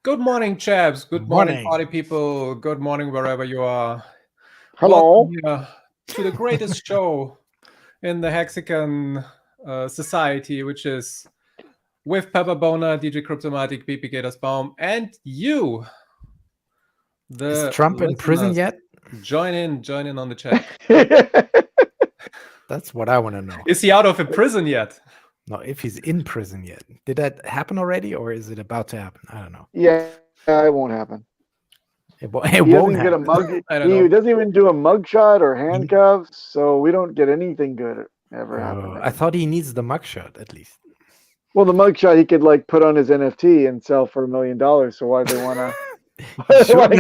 Good morning, chaps. Good morning, Morning. party people. Good morning, wherever you are. Hello. Welcome here to the greatest show in the Hexican society, which is with Pepper Boner, DJ Cryptomatic, PP Gatorsbaum, and you. Is Trump in prison yet? Join in on the chat. That's what I want to know. Is he out of a prison yet? No, if he's in prison yet. Did that happen already, or is it about to happen? I don't know. Yeah, it won't happen. It He won't doesn't get a happen. mug. know. He doesn't even do a mugshot or handcuffs, so we don't get anything good ever happen. I thought he needs the mugshot at least. Well, the mugshot he could like put on his NFT and sell for $1 million. So why do they want to?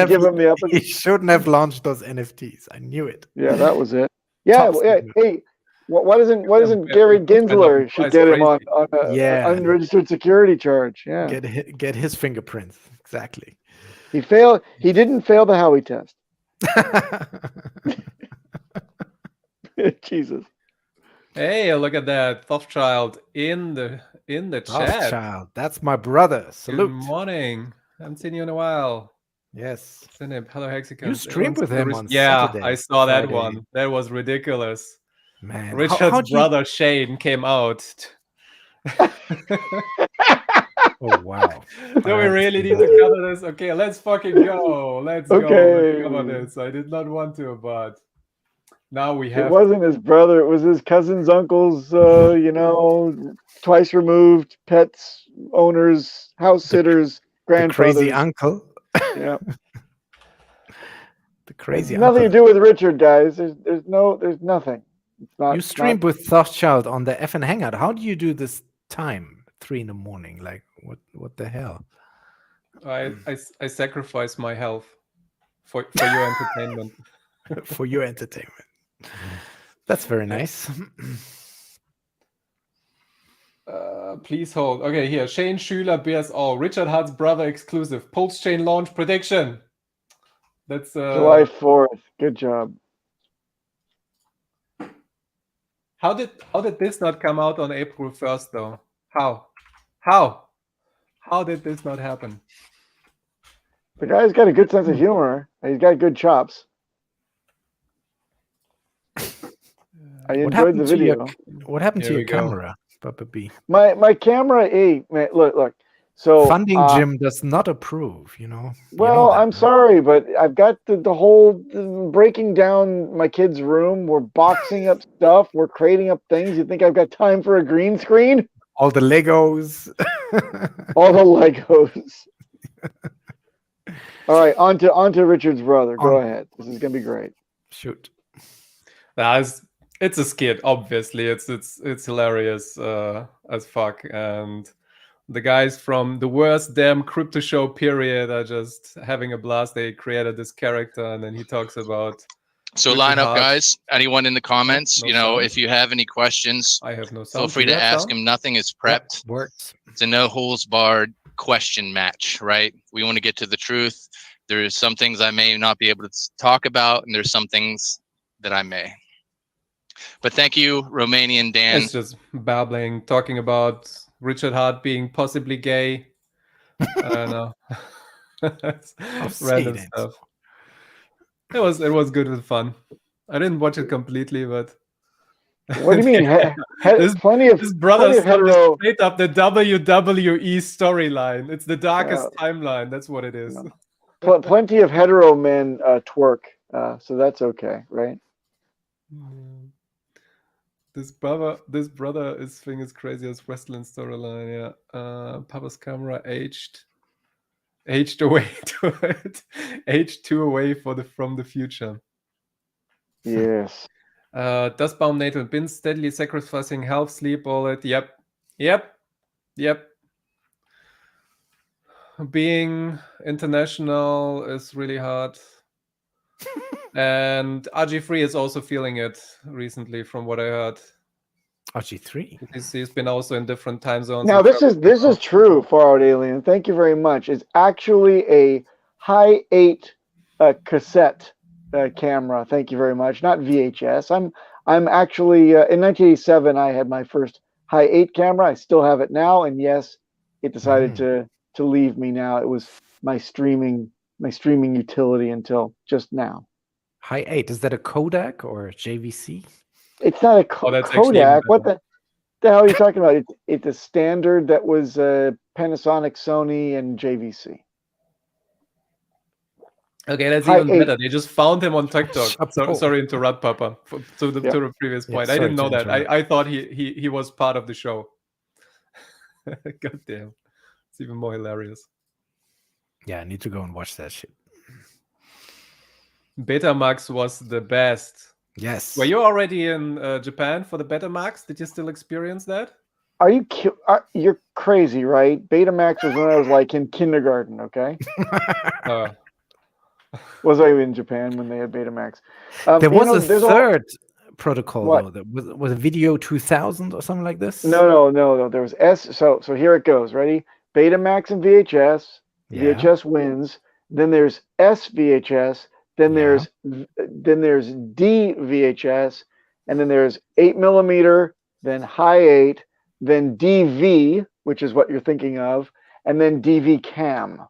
Give him the He shouldn't have launched those NFTs. I knew it. Yeah, that was it. Yeah, hey, why doesn't Gary Gensler should get him on an unregistered security charge? Yeah, get his fingerprints exactly. He failed. He didn't fail the Howey test. Jesus. Hey, look at that Thothchild in the chat. Thothchild, that's my brother. Salute. Good morning. I haven't seen you in a while. Yes. Hello, Hexicans. You streamed with him on Saturday. I saw that Friday. one. That was ridiculous. Man, Richard's brother Shane came out. Oh wow! Do we really need to cover this? Okay, let's fucking go. Let's go. Let's cover this. I did not want to, but now we have. It wasn't his brother. It was his cousin's uncle's. Twice removed pets, owners, house sitters, grandfathers. The crazy uncle. Yeah. The crazy. Nothing to do with Richard, guys. There's nothing. It's not. You streamed with Thothchild on the FN Hangout. How do you do this time? 3 a.m. Like what the hell? I sacrifice my health for your entertainment. For your entertainment. That's very nice. Please hold. Okay, here. Shane Schüler bears all. Richard Hart's brother exclusive. Pulse chain launch prediction. That's July 4th. Good job. How did this not come out on April 1st though? How did this not happen? The guy's got a good sense of humor. He's got good chops. I enjoyed the video. What happened to your camera, Papa B? My camera, look. So Funding Jim does not approve, Well, I'm sorry, but I've got the whole breaking down my kid's room. We're boxing up stuff. We're creating up things. You think I've got time for a green screen? All the Legos. All the Legos. All right, on to Richard's brother. Go ahead. This is gonna be great. Shoot. It's a skit, obviously. It's hilarious as fuck. And the guys from the worst damn crypto show period are just having a blast. They created this character, and then he talks about. So line up, guys. Anyone in the comments, if you have any questions, I have no sound. Feel free to ask him. Nothing is prepped. Works. It's a no holes barred question match, right? We want to get to the truth. There's some things I may not be able to talk about, and there's some things that I may. But thank you, Romanian Dan. It's just babbling, talking about Richard Hart being possibly gay. I don't know. Random stuff. It was good and fun. I didn't watch it completely, but what do you mean? His brother straight up the WWE storyline. It's the darkest timeline. That's what it is. Plenty of hetero men twerk, so that's okay, right? This brother is thing is crazy as wrestling storyline. Yeah, Papa's camera aged away to it, aged 2 away from the future. Yes. Dustbaum Nathan been steadily sacrificing health, sleep, all that. Yep. Being international is really hard. And RG3 is also feeling it recently, from what I heard. RG3? He's been also in different time zones. Now this is true, Far Out Alien. Thank you very much. It's actually a high 8 cassette camera. Thank you very much. Not VHS. I'm actually in 1987. I had my first high 8 camera. I still have it now, and yes, it decided to leave me now. It was my streaming utility until just now. High 8, is that a Kodak or JVC? It's not a Oh, that's actually even Kodak. What better. the hell are you talking about? It's a standard that was Panasonic, Sony, and JVC. Okay, that's High even 8. better. They just found him on TikTok. Chapeau. Sorry to interrupt, Papa. To the Yeah. to the previous Yeah, point, I sorry didn't know to that. interrupt. I thought he was part of the show. God damn, it's even more hilarious. Yeah, I need to go and watch that shit. Betamax was the best. Yes. Were you already in Japan for the Betamax? Did you still experience that? Are you you're crazy, right? Betamax was when I was like in kindergarten. Okay, was I in Japan when they had Betamax? There was a there's third protocol What? though. That was a Video 2000 or something like this. No. There was S. So here it goes. Ready? Betamax and VHS. Yeah. VHS wins. Then there's SVHS. Then Yeah. there's DVHS, and then there's 8mm. Then high 8. Then DV, which is what you're thinking of, and then DV Cam.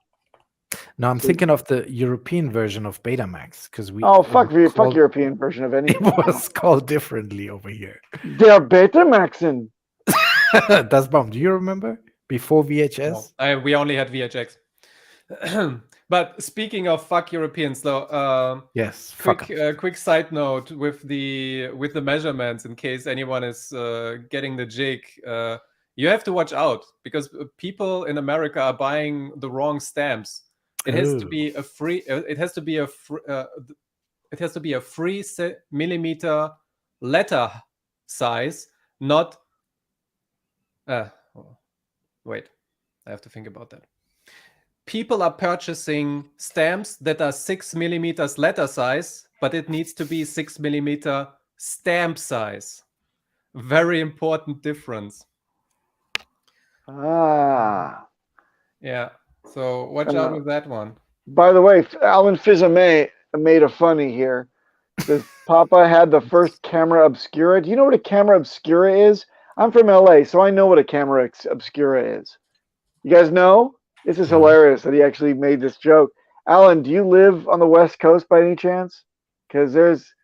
No, I'm thinking of the European version of Betamax because we. Oh, it fuck was called- European version of It anything. was called differently over here. They're Betamaxing. Das Bomb. Do you remember before VHS? No, we only had VHX. But speaking of fuck Europeans, though, Yes. Fuck 'em. quick side note with the measurements, in case anyone is getting the jig, you have to watch out because people in America are buying the wrong stamps. It has to be a free. It has to be a. It has to be a 3mm letter size, not. Wait, I have to think about that. People are purchasing stamps that are 6mm letter size, but it needs to be 6mm stamp size. Very important difference. Ah. Yeah. So watch out with that one. By the way, Alan Fizame made a funny here. Says Papa had the first camera obscura. Do you know what a camera obscura is? I'm from LA, so I know what a camera obscura is. You guys know? This is hilarious that he actually made this joke. Alan, do you live on the West Coast by any chance? Because there's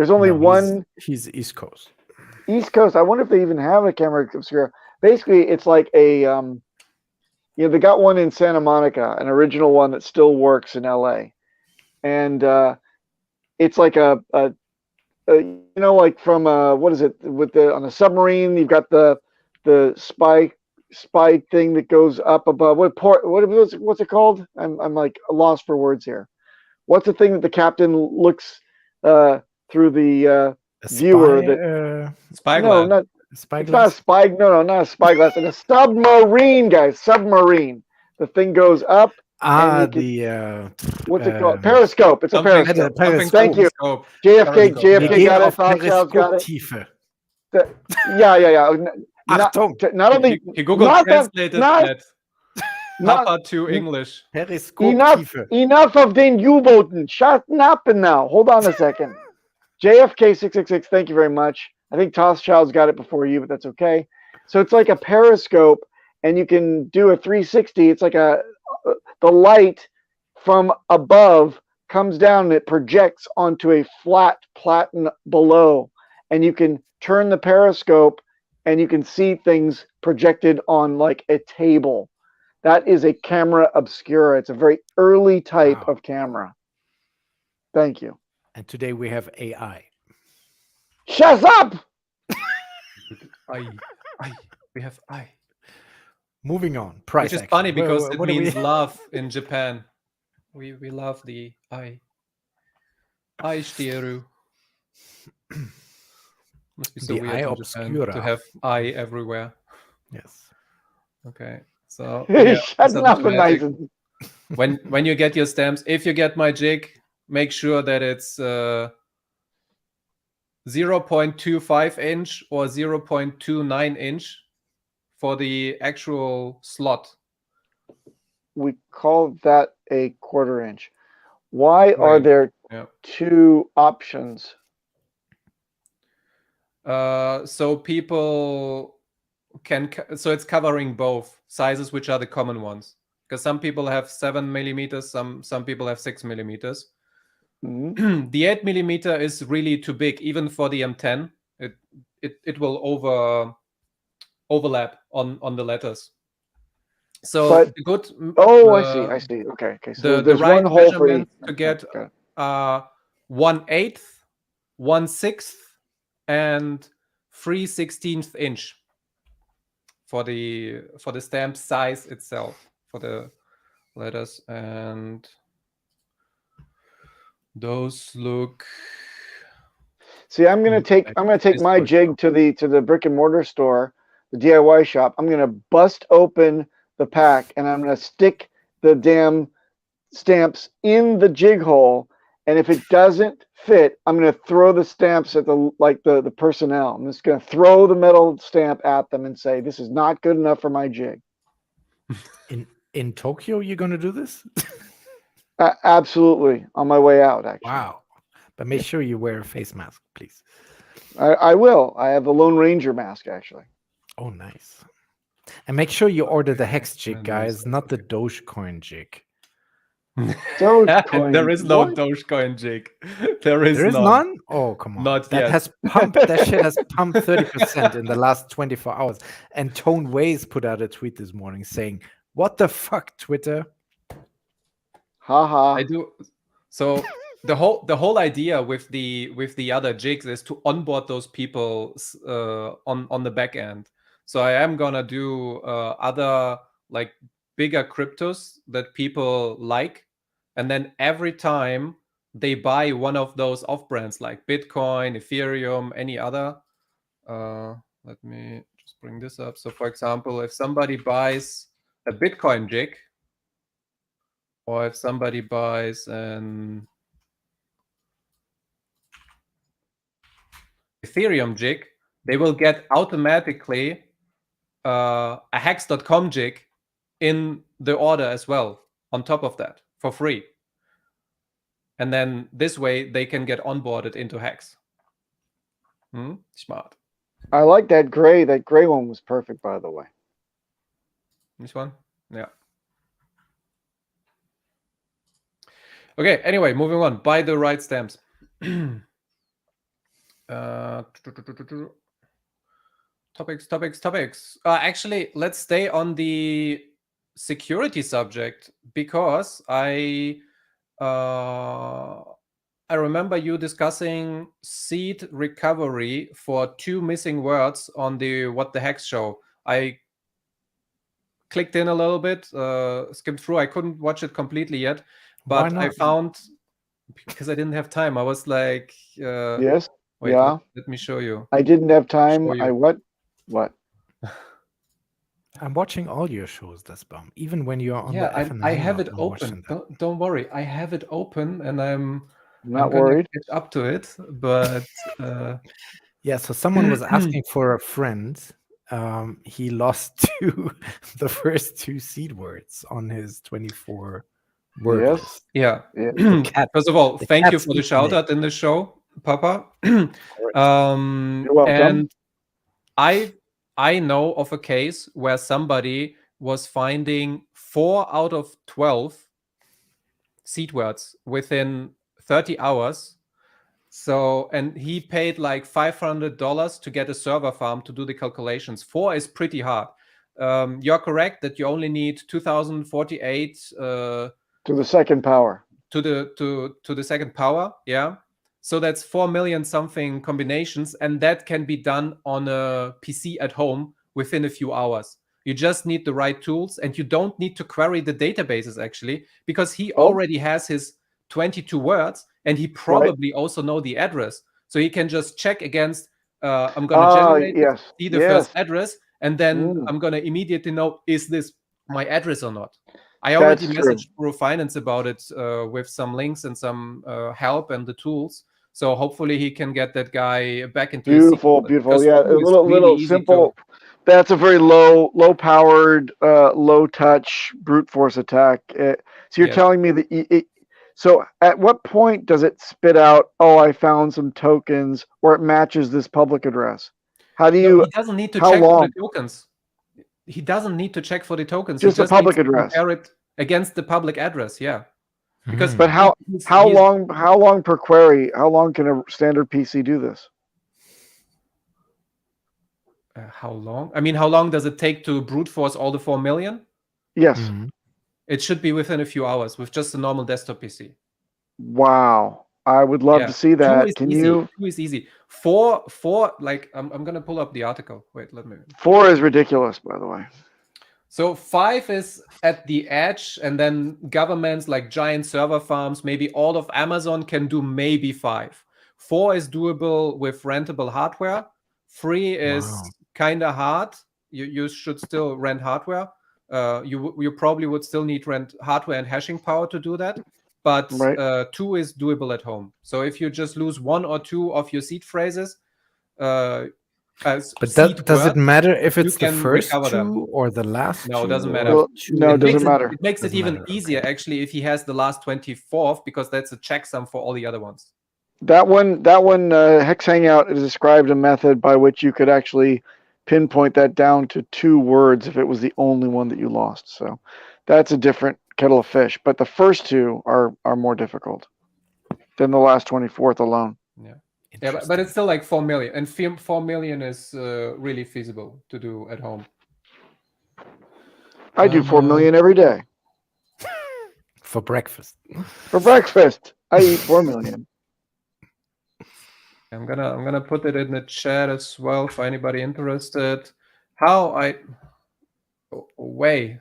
only one. He's East Coast. East Coast. I wonder if they even have a camera obscura. Basically, it's like a they got one in Santa Monica, an original one that still works in LA, and it's like a like from what is it with on a submarine? You've got the spy thing that goes up above. What's it called? I'm like lost for words here. What's the thing that the captain looks through the viewer? Spyglass. No, spyglass. It's not a spy. No, not a spyglass. It's a submarine, guys. Submarine. The thing goes up. What's it called? Periscope. It's a periscope. Thank you. JFK got it. Faust's got it. Yeah. Not only he Google translated that. Papa to English. Enough of den U-boaten. Shut up now. Hold on a second. JFK 666. Thank you very much. I think Tosschild's got it before you, but that's okay. So it's like a periscope, and you can do a 360. It's like the light from above comes down and it projects onto a flat platen below, and you can turn the periscope and you can see things projected on like a table. That is a camera obscura. It's a very early type of camera. Thank you. And today we have AI. Shut up! We have I. Moving on. Price Which is action. funny because it What means love in Japan. We love the I. I steeru. Must be so The weird eye in Japan obscura. to have I everywhere. Yes. Okay. So yeah, Shut up, automatic. nice. When you get your stamps, if you get my jig, make sure that it's 0.25 inch or 0.29 inch for the actual slot. We call that a 1/4 inch. Why are there two options? So people can, so it's covering both sizes, which are the common ones. because some people have 7 millimeters, some people have 6 millimeters. Mhm. The 8 millimeter is really too big, even for the M10. It will overlap on the letters. So But- the good. Oh, I see. Okay. So The there's right one hole for measurement each. to get Okay. 1/8, 1/6, and 3/16 inch for the stamp size itself, for the letters, and those look. See, I'm gonna take my jig to the brick and mortar store, the DIY shop. I'm gonna bust open the pack and I'm gonna stick the damn stamps in the jig hole. And if it doesn't fit, I'm gonna throw the stamps at the personnel. I'm just gonna throw the metal stamp at them and say, "This is not good enough for my jig." In Tokyo, you're gonna do this? Absolutely, on my way out. Actually, Wow. But make sure you wear a face mask, please. I will. I have the Lone Ranger mask actually. Oh, nice. And make sure you order the Hex jig, And guys, not the Dogecoin jig. Dogecoin. There is no What? Dogecoin jig. There is There is none. none? Oh, come on. Not that yet. has pumped. That shit has pumped 30% in the last 24 hours. And Tone Ways put out a tweet this morning saying, "What the fuck, Twitter?" Haha. I do. So the whole idea with the other jigs is to onboard those people on the back end. So I am gonna do other like bigger cryptos that people like, and then every time they buy one of those off brands like Bitcoin, Ethereum, any other. Let me just bring this up. So for example, if somebody buys a Bitcoin jig, or if somebody buys an Ethereum jig, they will get automatically a hex.com jig in the order as well, on top of that, for free. And then this way they can get onboarded into Hex. Smart. I like that gray. That gray one was perfect, by the way. This one? Yeah. Okay, anyway, moving on. Buy the right stamps. Topics. Actually, let's stay on the security subject, because I remember you discussing seed recovery for 2 missing words on the What the Hex show. I clicked in a little bit, skimmed through. I couldn't watch it completely yet, but I found, because I didn't have time, I was like, yes. Wait, yeah. let me show you. I didn't have time. Show you. I what? I'm watching all your shows, das bomb. Even when you're on the I have it open. Don't worry, I have it open, and I'm Not gonna worried. get up to it. But yeah, so someone was asking for a friend. He lost the first 2 seed words on his 24 word Yes. list. yeah. cat- First of all, thank you cat's for the eating shout it. out in the show, Papa. You're welcome. And I know of a case where somebody was finding 4 out of 12 seed words within 30 hours. So, and he paid like $500 to get a server farm to do the calculations. 4 is pretty hard. You're correct that you only need 2048 To the second power. to the second power. Yeah. So that's 4 million something combinations, and that can be done on a PC at home within a few hours. You just need the right tools, and you don't need to query the databases actually, because he already has his 22 words, and he probably also know the address. So he can just check against, I'm going to generate it, see the first address, and then I'm going to immediately know, is this my address or not? I already messaged Finance about it with some links and some help and the tools. So hopefully he can get that guy back into beautiful. Yeah, a little simple. That's a very low powered, low touch brute force attack. So you're telling me that so at what point does it spit out, oh, I found some tokens, or it matches this public address? How do you? No, he doesn't need to check for the tokens. He doesn't need to check for the tokens. Just he a public needs to address. compare it against the public address. Yeah, because But how long per query? How long can a standard PC do this? How long? I mean, how long does it take to brute force all the 4 million? Yes. It should be within a few hours with just a normal desktop PC. Wow. I would love to see that. Can you? 2 is easy. 4, like, I'm going to pull up the article. Wait, let me. 4 is ridiculous, by the way. So 5 is at the edge, and then governments like giant server farms, maybe all of Amazon can do maybe 5. 4 is doable with rentable hardware. 3 is kind of hard. You should still rent hardware. You probably would still need rent hardware and hashing power to do that. But 2 is doable at home. So if you just lose 1 or 2 of your seed phrases, but does it matter if it's the first 2 them. or the last? No, it 2 doesn't matter. Well, no, it doesn't matter. It makes it even easier, actually, if he has the last 24th, because that's a checksum for all the other ones. That one, Hex Hangout has described a method by which you could actually pinpoint that down to 2 words if it was the only one that you lost. So that's a different kettle of fish. But the first 2 are more difficult than the last 24th alone. Yeah, but it's still like 4 million, and 4 million is really feasible to do at home. I do 4 million every day. For breakfast. For breakfast, I eat 4 million. I'm gonna put it in the chat as well for anybody interested.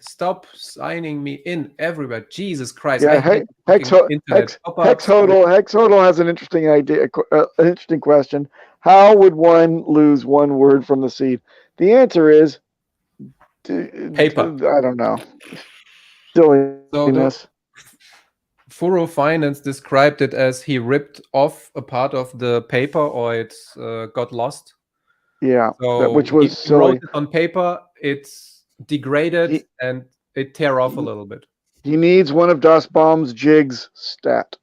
Stop signing me in everywhere. Jesus Christ. Yeah, Hex Hodl has an interesting idea, an interesting question. How would one lose 1 word from the seed? The answer is paper. I don't know. Silliness. So Furo Finance described it as he ripped off a part of the paper, or it got lost. Yeah, so which was he wrote it on paper. It's degraded and it tear off a little bit. He needs one of Das Bomb's jigs stat.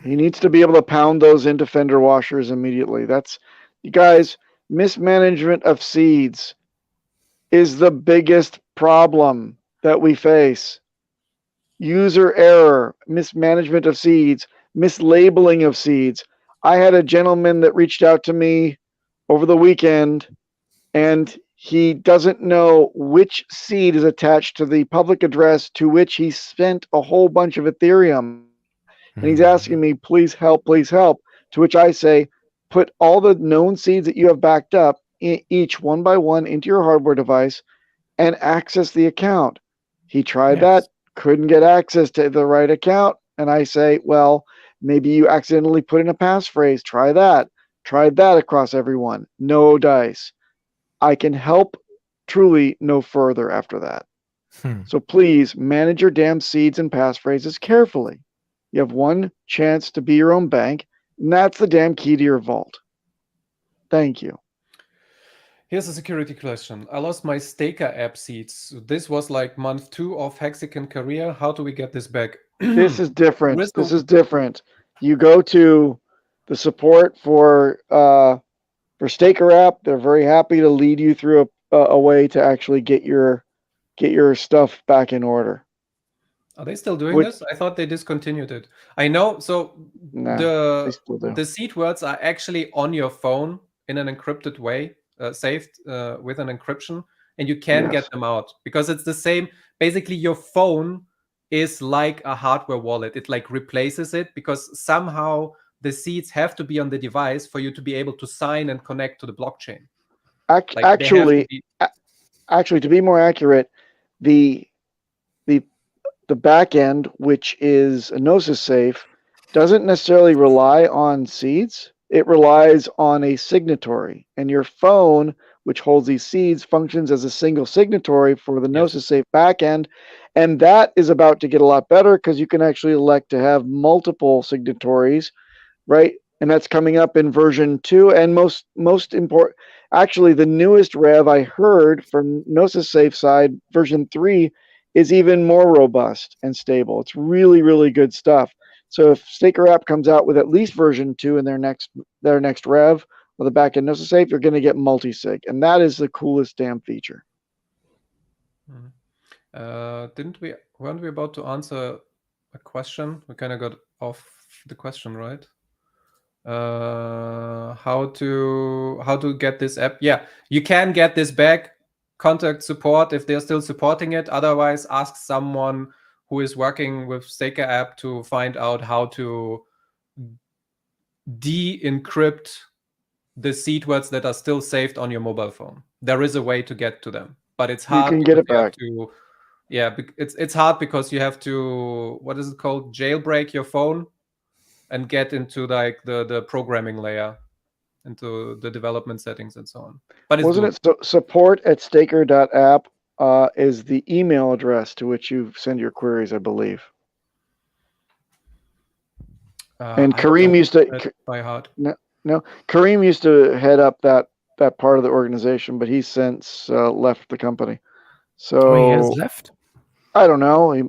He needs to be able to pound those into fender washers immediately. That's, you guys, mismanagement of seeds is the biggest problem that we face. User error, mismanagement of seeds, mislabeling of seeds. I had a gentleman that reached out to me over the weekend, and he doesn't know which seed is attached to the public address to which he spent a whole bunch of Ethereum. And he's asking me, please help, to which I say, put all the known seeds that you have backed up, each one by one, into your hardware device and access the account. He tried that, couldn't get access to the right account. And I say, well, maybe you accidentally put in a passphrase. Try that. Tried that across everyone. No dice. I can help truly no further after that. So please manage your damn seeds and passphrases carefully. You have one chance to be your own bank, and that's the damn key to your vault. Thank you. Here's a security question. I lost my Staker app seeds. This was like month 2 of Hexican career. How do we get this back? This is different. This is different. You go to the support for Staker app. They're very happy to lead you through a way to actually get your stuff back in order. Are they still doing this? I thought they discontinued it. I know. So the seed words are actually on your phone in an encrypted way, saved with an encryption, and you can get them out because it's the same. Basically, your phone is like a hardware wallet. It like replaces it because somehow the seeds have to be on the device for you to be able to sign and connect to the blockchain. Actually, to be more accurate, the back end, which is a Gnosis safe, doesn't necessarily rely on seeds. It relies on a signatory, and your phone, which holds these seeds, functions as a single signatory for the Gnosis safe backend, and that is about to get a lot better because you can actually elect to have multiple signatories, right? And that's coming up in version 2, and most important, actually, the newest rev I heard from Gnosis safe side, version 3, is even more robust and stable. It's really, really good stuff. So if Staker app comes out with at least version 2 in their next rev, of the backend knows it's safe, you're going to get multi-sig. And that is the coolest damn feature. Weren't we about to answer a question? We kind of got off the question, right? How to get this app? Yeah, you can get this back. Contact support if they're still supporting it. Otherwise, ask someone who is working with Staker app to find out how to de-encrypt the seed words that are still saved on your mobile phone. There is a way to get to them, but it's hard. You can get it back. It's hard because you have to, what is it called? Jailbreak your phone and get into like the programming layer, into the development settings and so on. But it's wasn't it support@staker.app is the email address to which you send your queries, I believe. And Kareem used to by heart. No, Kareem used to head up that part of the organization, but he's since left the company. So he has left? I don't know. He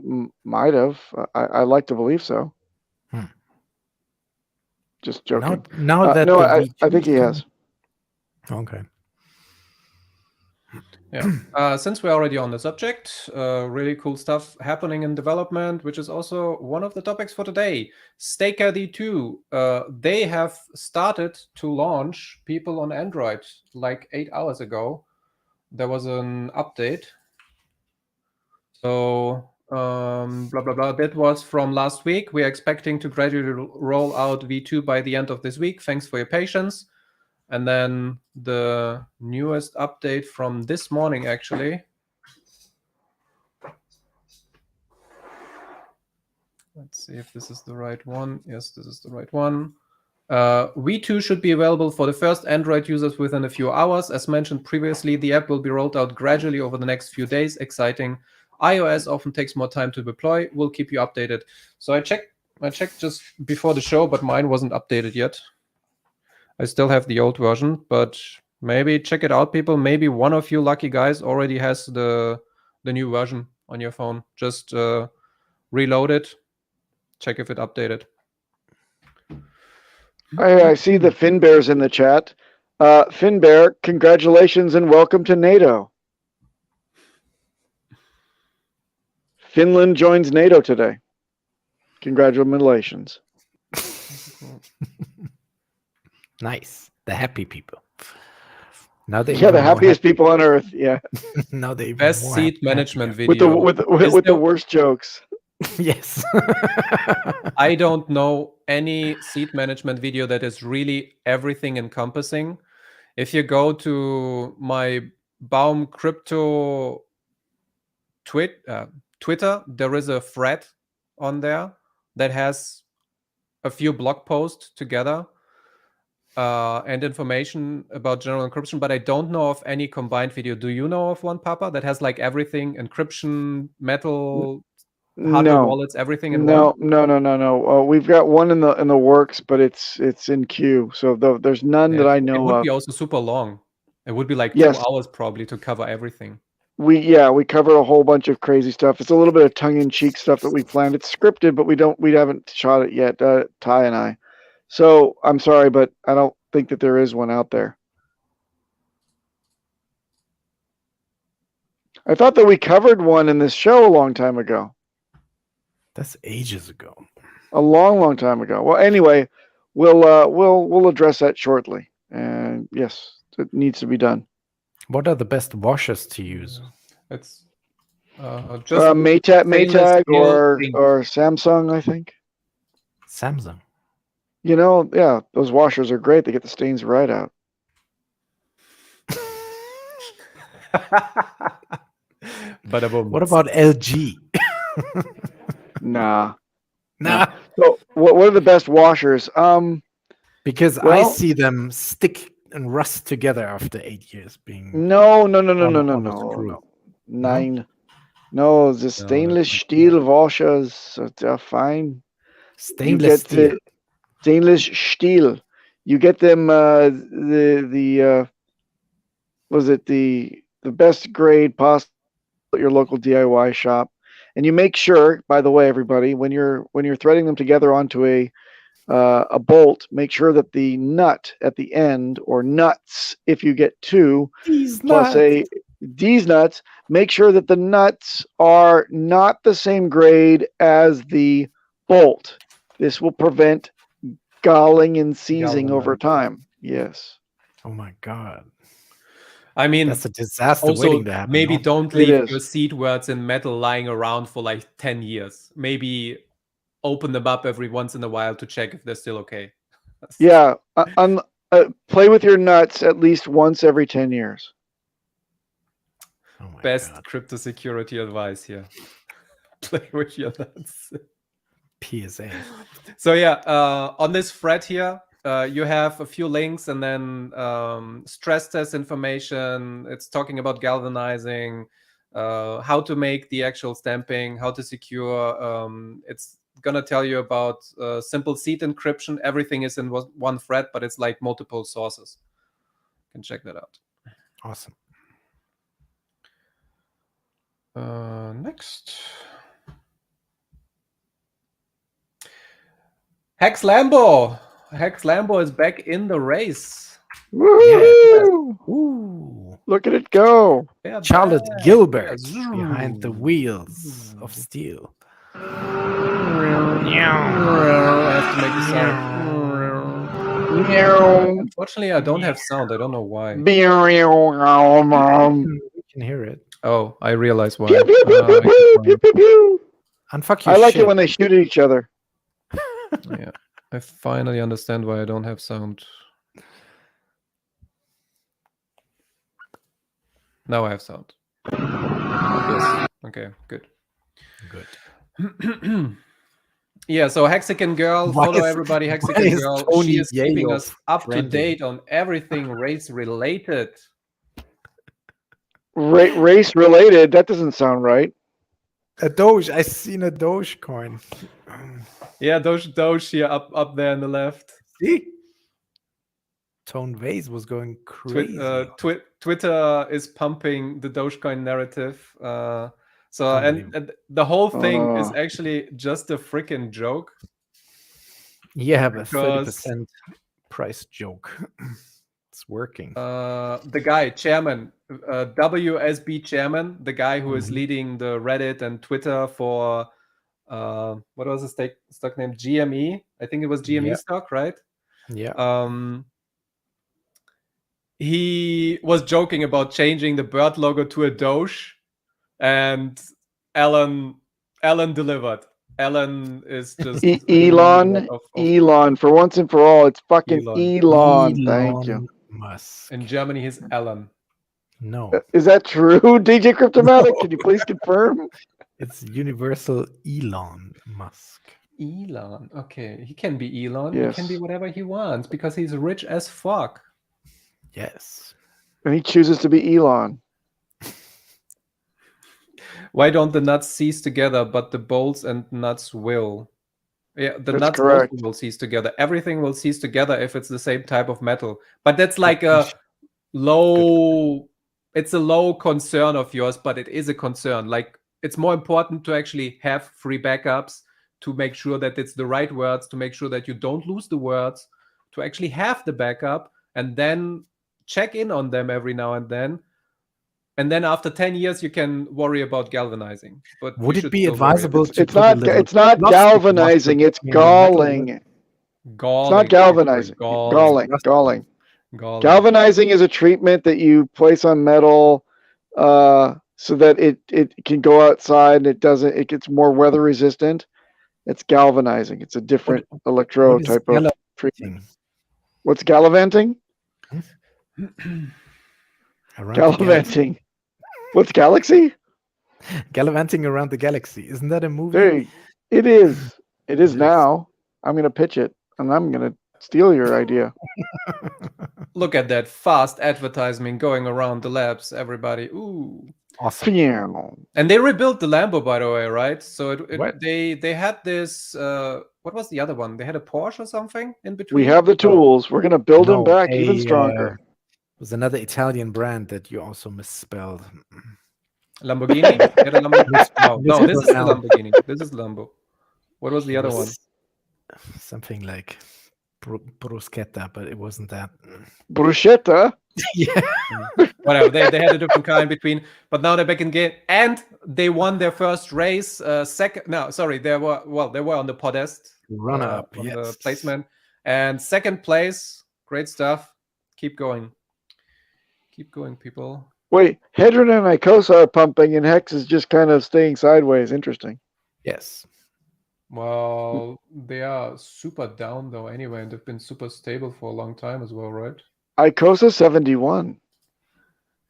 might have. I like to believe so. Just joking. Now that no, I think he has. Okay. Yeah. Since we're already on the subject, really cool stuff happening in development, which is also one of the topics for today. Staker D2, they have started to launch people on Android like 8 hours ago. There was an update. So blah, blah, blah. That was from last week. We're expecting to gradually roll out V2 by the end of this week. Thanks for your patience. And then the newest update from this morning, actually. Let's see if this is the right one. Yes, this is the right one. V2 should be available for the first Android users within a few hours. As mentioned previously, the app will be rolled out gradually over the next few days. Exciting. iOS often takes more time to deploy. We'll keep you updated. So I checked just before the show, but mine wasn't updated yet. I still have the old version, but maybe check it out, people. Maybe one of you lucky guys already has the new version on your phone. Just reload it. Check if it updated. I see the Finbear's in the chat. Finbear, congratulations and welcome to NATO. Finland joins NATO today. Congratulations. Nice. The happy people. Now they the happiest people on earth. Yeah. Now they best seed management video with the worst jokes. Yes. I don't know any seed management video that is really everything encompassing. If you go to my Baum Crypto Twitter, there is a thread on there that has a few blog posts together and information about general encryption, but I don't know of any combined video. Do you know of one, Papa, that has like everything, encryption, metal, hardware wallets, everything in one? No. We've got one in the works, but it's in queue. So there's none that I know of. It would be also super long. It would be like 2 hours probably to cover everything. We cover a whole bunch of crazy stuff. It's a little bit of tongue-in-cheek stuff that we planned. It's scripted, but we haven't shot it yet, Ty and I. So I'm sorry, but I don't think that there is one out there. I thought that we covered one in this show a long time ago. That's ages ago. A long time ago. Well, anyway, we'll address that shortly. And yes, it needs to be done. What are the best washers to use? It's just Maytag or Samsung, I think. Samsung. Those washers are great. They get the stains right out. What about LG? Nah. So what are the best washers? Because I see them stick and rust together after 8 years being. No. 9. No, the stainless steel washers are fine. Stainless steel. Stainless steel. You get them the best grade possible at your local DIY shop, and you make sure, by the way, everybody, when you're threading them together onto a a bolt, make sure that the nut at the end, or nuts, if you get two, These plus nuts. these nuts, make sure that the nuts are not the same grade as the bolt. This will prevent galling and seizing over time. Yes. Oh my god. I mean, That's a disaster also waiting to happen. maybe no? don't It leave is. your seed words in metal lying around for like 10 years. Maybe open them up every once in a while to check if they're still okay. Yeah. Play with your nuts at least once every 10 years. Oh my Best god. crypto security advice here. Play with your nuts. PSA. So yeah, on this thread here, you have a few links and then stress test information. It's talking about galvanizing, how to make the actual stamping, how to secure. It's gonna tell you about simple seed encryption. Everything is in one thread, but it's like multiple sources. You can check that out. Awesome. Next. Hex Lambo. Hex Lambo is back in the race. Woo! Ooh. Look at it go. They're Charlotte back. Gilbert Yeah. behind the wheels of steel. I have to make the sound. Unfortunately, I don't have sound. I don't know why. We can hear it. Oh, I realize why. Pew, pew, pew, pew, pew, pew, pew, pew. Unfuck your I like shit. it when they shoot at each other. Yeah, I finally understand why I don't have sound. Now I have sound. Yes. Okay, good. Good. Yeah, so Hexican Girl, Why follow is- everybody, why Hexican is Girl. Tony She is keeping Yayo us up to trending? date on everything race related. Race related. That doesn't sound right. A Doge. I seen a Doge coin. Yeah, Doge here up there on the left. See? Tone Vays was going crazy. Twitter is pumping the Dogecoin narrative. So Unbelievable. and the whole thing is Oh. actually just a freaking joke. Yeah, but because- 30% price joke. It's working. The guy, chairman, WSB chairman, the guy who is Mhm. leading the Reddit and Twitter for what was the stock name? GME. I think it was GME Yeah. stock, right? Yeah. He was joking about changing the bird logo to a Doge, and Alan delivered. Alan is just Elon, Elon. For once and for all, it's fucking Elon. Thank you. Elon Musk. In Germany, he's Alan. No, Is that true, DJ Cryptomatic? Can you please confirm? it's universal Elon Musk. Elon. Okay, he can be Elon. Yes. He can be whatever he wants because he's rich as fuck. Yes. And he chooses to be Elon. Why don't the nuts cease together, but the bolts and nuts will? Yeah, the That's nuts correct. also will cease together. Everything will cease together if it's the same type of metal. But that's like a low. It's a low concern of yours, but it is a concern. Like, it's more important to actually have free backups, to make sure that it's the right words, to make sure that you don't lose the words, to actually have the backup, and then check in on them every now and then. And then after 10 years, you can worry about galvanizing. But Would you it should be still worry. advisable to It's put a not. little It's not plastic galvanizing. buffer It's between the metal galling. wood? Galling. It's not galvanizing. Galling. Galling. Galling. Galvanizing is a treatment that you place on metal, so that it can go outside and it gets more weather resistant. It's galvanizing. It's a different electrode What is type of gallivanting? treatment. What's gallivanting? Around the galaxy. Gallivanting. What's galaxy? Gallivanting around the galaxy. Isn't that a movie? Hey, it is. It is is. now. I'm gonna pitch it, and I'm gonna steal your idea. Look at that fast advertisement going around the labs, everybody. Ooh. Awesome. Phew. And they rebuilt the Lambo, by the way, right? So What? they had this. What was the other one? They had a Porsche or something in between. We have the tools. We're gonna build them back even stronger. It was another Italian brand that you also misspelled. Lamborghini. They had a Lamborghini. No, this is the Misspelled. Lamborghini. This is Lambo. What was the other one? something like bruschetta, but it wasn't that. Bruschetta. Yeah. Whatever. They had a different kind between, but now they're back in game, and they won their first race. Second, no, sorry, they were on the podest, Runner-up, on yes. the placement, and second place. Great stuff. Keep going, people. Wait, Hedron and Icosa are pumping, and Hex is just kind of staying sideways. Interesting. Yes. Well, they are super down though anyway, and they've been super stable for a long time as well, right? Icosa 71.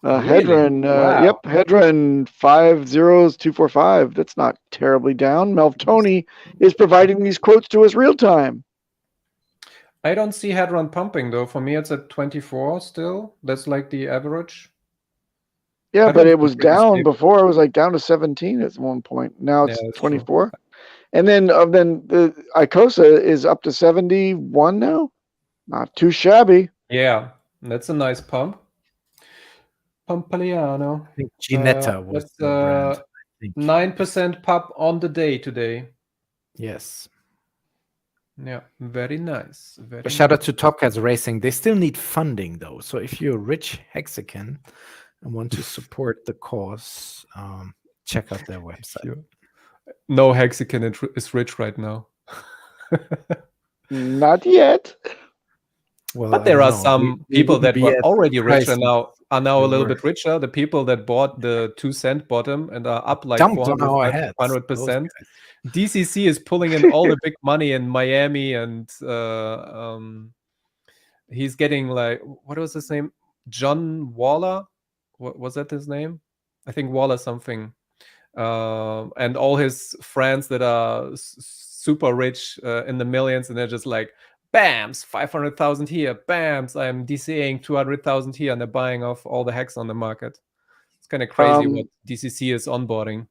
Really? Hedron, Wow. yep, Hedron 50245. That's not terribly down. Meltoni is providing these quotes to us real time. I don't see Hedron pumping though. For me, it's at 24 still. That's like the average. Yeah, I but don't it was think it's down stable. before. It was like down to 17 at one point. Now it's Yeah, that's true. 24. And then the Icosa is up to 71 now. Not too shabby. Yeah, that's a nice pump. Pumpaliano. I think Ginetta was That's the brand. I think. 9% pump on the day today. Yes. Yeah, very nice. A shout out to Top Cats Racing. They still need funding though. So if you're a rich Hexican and want to support the cause, check out their website. No Hexican is rich right now. Not yet. Well, But there are some people that were already rich and are now a little bit richer. The people that bought the 2-cent bottom and are up like 400%. DCC is pulling in all the big money in Miami, and he's getting like, what was his name? John Waller? What was that his name? I think Waller something. And all his friends that are super rich in the millions, and they're just like, bams, 500,000 here, bams, I'm DCAing 200,000 here, and they're buying off all the hex on the market. It's kind of crazy what DCC is onboarding.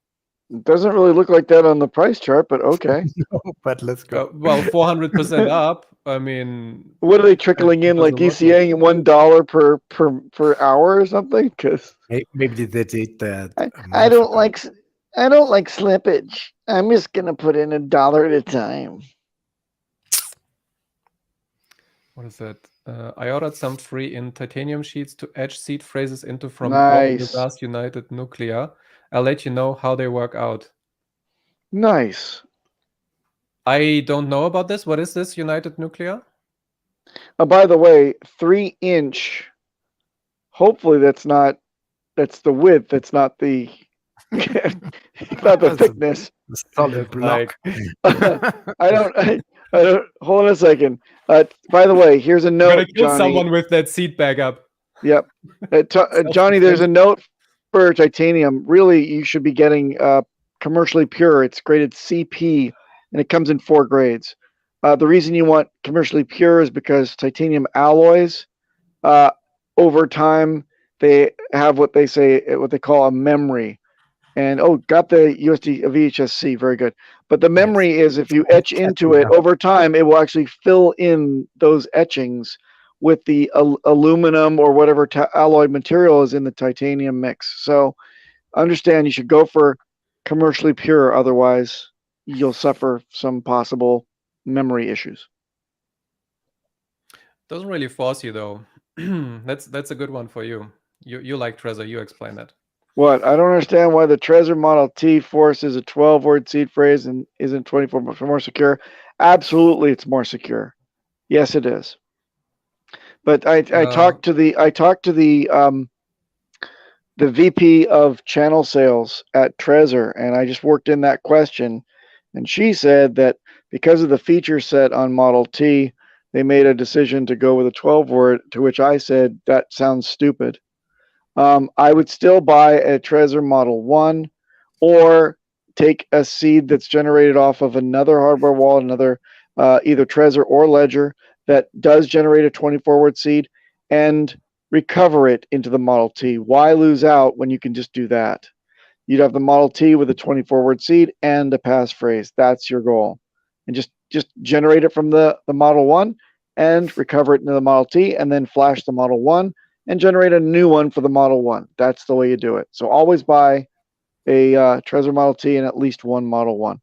Doesn't really look like that on the price chart, but okay. No, but let's go. Well, 400% up. I mean, what are they trickling in, like DCAing $1 per hour or something? Because maybe they did that. I don't like slippage. I'm just gonna put in $1 at a time. What is that? I ordered some free in titanium sheets to etch seed phrases into from Nice. Last United Nuclear. I'll let you know how they work out. Nice. I don't know about this. What is this United Nuclear? By the way, 3-inch. Hopefully that's the width. That's not the not the thickness. Solid block. I don't. Hold on a second. By the way, here's a note. I'm gonna kill Johnny. someone with that seed bag up. Yep. Johnny, there's a note for titanium. Really, you should be getting commercially pure. It's graded CP, and it comes in 4 grades. The reason you want commercially pure is because titanium alloys, over time, they have what they call a memory. And got the USD VHSC, very good. But the memory is, if you etch into it over time, it will actually fill in those etchings with the aluminum or whatever alloy material is in the titanium mix. So understand, you should go for commercially pure, otherwise you'll suffer some possible memory issues. Doesn't really force you though. That's a good one for you. You like Trezor, you explain that. What? I don't understand why the Trezor Model T forces a 12-word seed phrase and isn't 24 more secure. Absolutely, it's more secure. Yes, it is. But I talked to the VP of channel sales at Trezor, and I just worked in that question, and she said that because of the feature set on Model T, they made a decision to go with a 12-word, to which I said, that sounds stupid. I would still buy a Trezor Model 1 or take a seed that's generated off of another hardware wallet, another either Trezor or Ledger that does generate a 24-word seed, and recover it into the Model T. Why lose out when you can just do that? You'd have the Model T with a 24-word seed and a passphrase. That's your goal. And just generate it from the Model 1 and recover it into the Model T, and then flash the Model 1 and generate a new one for the Model 1. That's the way you do it. So always buy a Trezor Model T and at least one Model 1.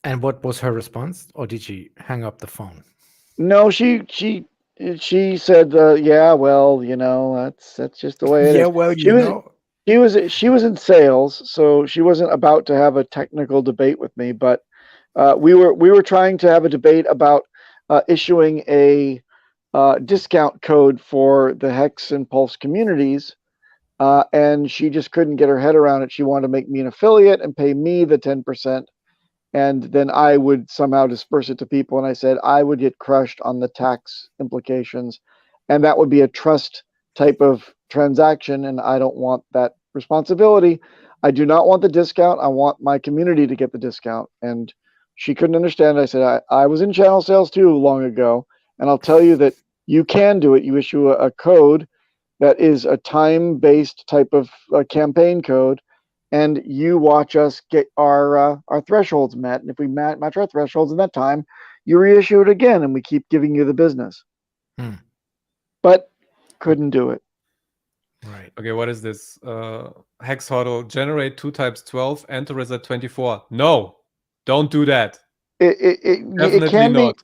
And what was her response? Or did she hang up the phone? No, she said, yeah, well, you know, that's just the way it Yeah, is. well, She was in sales, so she wasn't about to have a technical debate with me, but we were trying to have a debate about issuing a discount code for the Hex and Pulse communities, and she just couldn't get her head around it. She wanted to make me an affiliate and pay me the 10%, and then I would somehow disperse it to people. And I said I would get crushed on the tax implications, and that would be a trust type of transaction, and I don't want that responsibility. I do not want the discount. I want my community to get the discount. And she couldn't understand. I said I was in channel sales too long ago, and I'll tell you that you can do it. You issue a code that is a time-based type of campaign code, and you watch us get our thresholds met. And if we match our thresholds in that time, you reissue it again, and we keep giving you the business. But couldn't do it. Right. Okay, what is this? Hex hodl, generate 2 times 12, enter is at 24. No, don't do that. It can not.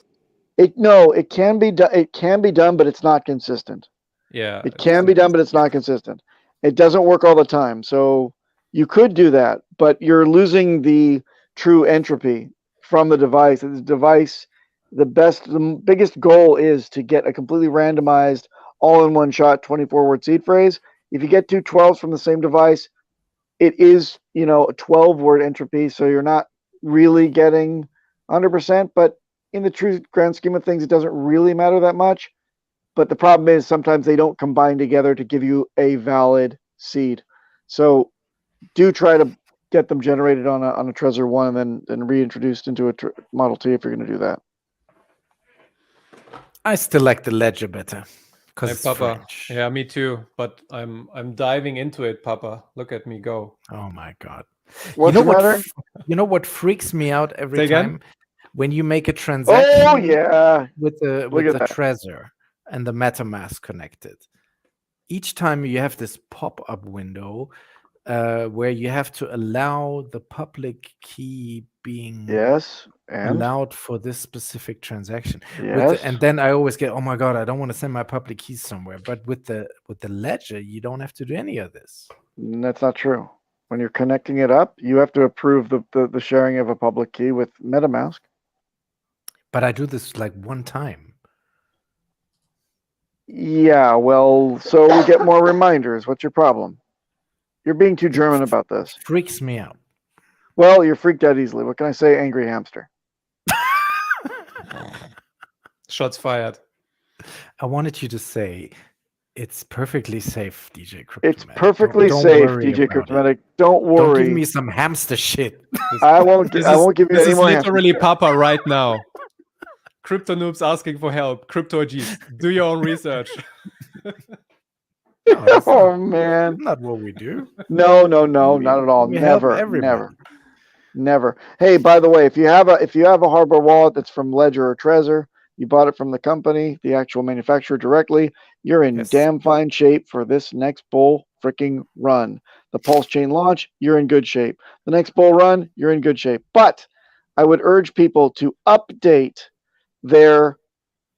It can be done. It can be done, but it's not consistent. Yeah. It can be done, but it's not consistent. It doesn't work all the time. So you could do that, but you're losing the true entropy from the device. The device, the biggest goal is to get a completely randomized, all-in-one shot 24-word seed phrase. If you get 2 12s from the same device, it is, a 12-word entropy, so you're not really getting 100%, but in the true grand scheme of things, it doesn't really matter that much. But the problem is sometimes they don't combine together to give you a valid seed. So do try to get them generated on a Trezor 1 and then reintroduced into a Model T if you're going to do that. I still like the ledger better because Hey, it's Papa. French. Yeah, me too. But I'm diving into it, Papa. Look at me go. Oh my god! What's the matter? You know what freaks me out every Say time again? when you make a transaction. Oh yeah, with the Trezor and the MetaMask connected. Each time you have this pop-up window where you have to allow the public key being allowed for this specific transaction. Yes. And then I always get, oh my god, I don't want to send my public keys somewhere. But with the ledger, you don't have to do any of this. That's not true. When you're connecting it up, you have to approve the sharing of a public key with MetaMask. But I do this like one time. Yeah, well, so we get more reminders. What's your problem? You're being too German about this. It freaks me out. Well, you're freaked out easily. What can I say? Angry hamster. Shots fired. I wanted you to say it's perfectly safe, DJ Cryptomatic. It's perfectly safe, DJ Cryptomatic. Don't worry. Don't give me some hamster shit. I won't give you any more. This is literally Papa right now. Crypto noobs asking for help. Crypto G's. Do your own research. Oh man, not what we do. No, not at all. Never. Hey, by the way, if you have a hardware wallet that's from Ledger or Trezor, you bought it from the company, the actual manufacturer directly, you're in damn fine shape for this next bull freaking run. The Pulse chain launch, you're in good shape. The next bull run, you're in good shape. But I would urge people to update their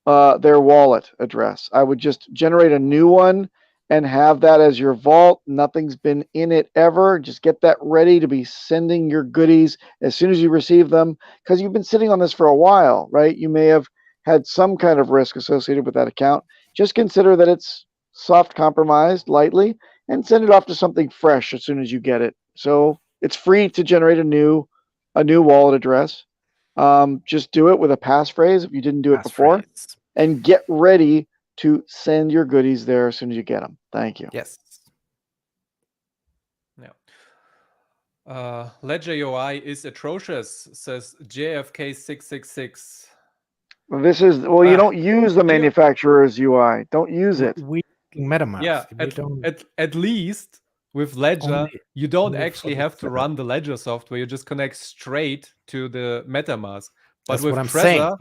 wallet address. I would just generate a new one and have that as your vault. Nothing's been in it ever. Just get that ready to be sending your goodies as soon as you receive them, because you've been sitting on this for a while, right? You may have had some kind of risk associated with that account. Just consider that it's soft compromised lightly and send it off to something fresh as soon as you get it. So it's free to generate a new wallet address. Just do it with a passphrase if you didn't do it before, and get ready to send your goodies there as soon as you get them. Thank you. Yes. Yeah. Ledger UI is atrocious, says JFK666. This is, well, you don't use the manufacturer's UI. Don't use it. We MetaMask. Yeah, at least with Ledger, you don't actually have to run the Ledger software. You just connect straight to the MetaMask. But with Trezor,